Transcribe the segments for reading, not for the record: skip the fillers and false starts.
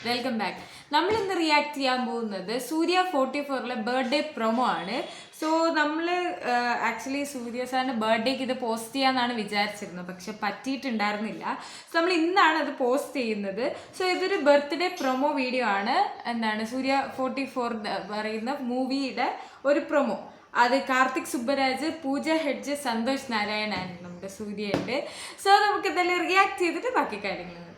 Welcome back. നമ്മൾ ഇന്ന് react ചെയ്യാൻ പോകുന്നത് സൂര്യ 44ലെ ബർത്ത്ഡേ പ്രൊമോ ആണ്. സോ നമ്മൾ ആക്ച്വലി സൂര്യ സാറിൻ്റെ ബർത്ത്ഡേക്ക് ഇത് പോസ്റ്റ് ചെയ്യാന്നാണ് വിചാരിച്ചിരുന്നത്, പക്ഷെ പറ്റിയിട്ടുണ്ടായിരുന്നില്ല. സോ നമ്മൾ ഇന്നാണ് അത് പോസ്റ്റ് ചെയ്യുന്നത്. സോ ഇതൊരു ബർത്ത്ഡേ പ്രൊമോ വീഡിയോ ആണ്. സൂര്യ 44 പറയുന്ന മൂവിയുടെ ഒരു പ്രൊമോ. അത് കാർത്തിക് സുബ്ബരാജ്, പൂജ ഹെഡ്ജ്, സന്തോഷ് നാരായണാണ് നമ്മുടെ സൂര്യയുണ്ട്. സോ നമുക്ക് എന്തായാലും റിയാക്ട് ചെയ്തിട്ട് ബാക്കി കാര്യങ്ങൾ നോക്കാം.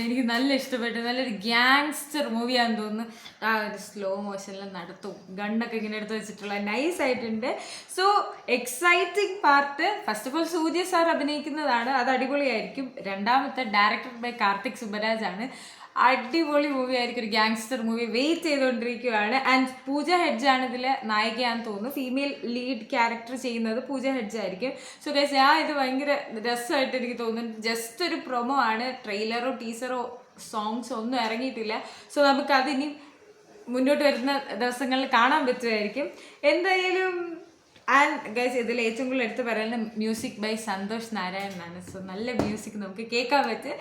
എനിക്ക് നല്ല ഇഷ്ടപ്പെട്ടു. നല്ലൊരു ഗ്യാങ്സ്റ്റർ മൂവിയാന്ന് തോന്നുന്നു. ആ ഒരു സ്ലോ മോഷനിൽ നടത്തും, ഗണ്ണൊക്കെ ഇങ്ങനെ എടുത്ത് വെച്ചിട്ടുള്ള നൈസ് ആയിട്ടുണ്ട്. So exciting part, first of all Surya sir അഭിനയിക്കുന്നതാണ്, അത് അടിപൊളിയായിരിക്കും. രണ്ടാമത്തെ ഡയറക്ടർ ബൈ കാർത്തിക് സുബ്ബരാജ് ആണ്. അടിപൊളി മൂവി ആയിരിക്കും, ഒരു ഗ്യാങ്സ്റ്റർ മൂവി. വെയിറ്റ് ചെയ്തുകൊണ്ടിരിക്കുകയാണ്. ആൻഡ് പൂജ ഹെഡ്ജ് ആണ് ഇതിൽ നായികയാന്ന് തോന്നുന്നു. ഫീമെയിൽ ലീഡ് ക്യാരക്ടർ ചെയ്യുന്നത് പൂജ ഹെഡ്ജ് ആയിരിക്കും. സോ ഗൈസ്, ഇത് ഭയങ്കര രസമായിട്ട് എനിക്ക് തോന്നുന്നു. ജസ്റ്റ് ഒരു പ്രൊമോ ആണ്, ട്രെയിലറോ ടീസറോ സോങ്സോ ഒന്നും ഇറങ്ങിയിട്ടില്ല. സോ നമുക്കതിനി മുന്നോട്ട് വരുന്ന ദിവസങ്ങളിൽ കാണാൻ പറ്റുമായിരിക്കും എന്തായാലും. ആൻഡ് ഗൈസ്, ഇതിൽ ഏറ്റവും കൂടുതൽ എടുത്ത് പറയുന്നത് മ്യൂസിക് ബൈ സന്തോഷ് നാരായണനാണ്. സോ നല്ല മ്യൂസിക് നമുക്ക് കേൾക്കാൻ പറ്റും.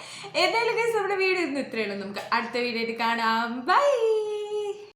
എന്തായാലും ഗൈസ്, നമ്മുടെ വീഡിയോ ഇന്ന് ഇത്രയേ ഉള്ളൂ. നമുക്ക് അടുത്ത വീഡിയോ ആയിട്ട് കാണാം. ബൈ.